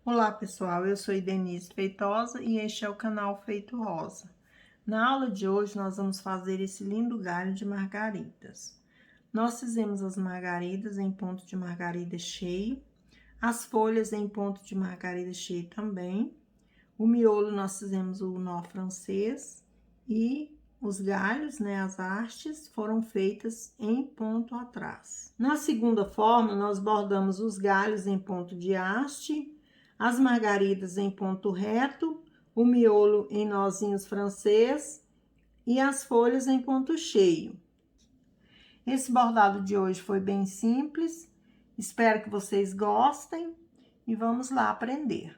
Olá pessoal, eu sou Denise Feitosa e este é o canal Feito Rosa. Na aula de hoje nós vamos fazer esse lindo galho de margaridas. Nós fizemos as margaridas em ponto de margarida cheio, as folhas em ponto de margarida cheio também, o miolo nós fizemos o nó francês e os galhos, né, as hastes, foram feitas em ponto atrás. Na segunda forma, nós bordamos os galhos em ponto de haste, as margaridas em ponto reto, o miolo em nozinhos francês e as folhas em ponto cheio. Esse bordado de hoje foi bem simples, espero que vocês gostem e vamos lá aprender.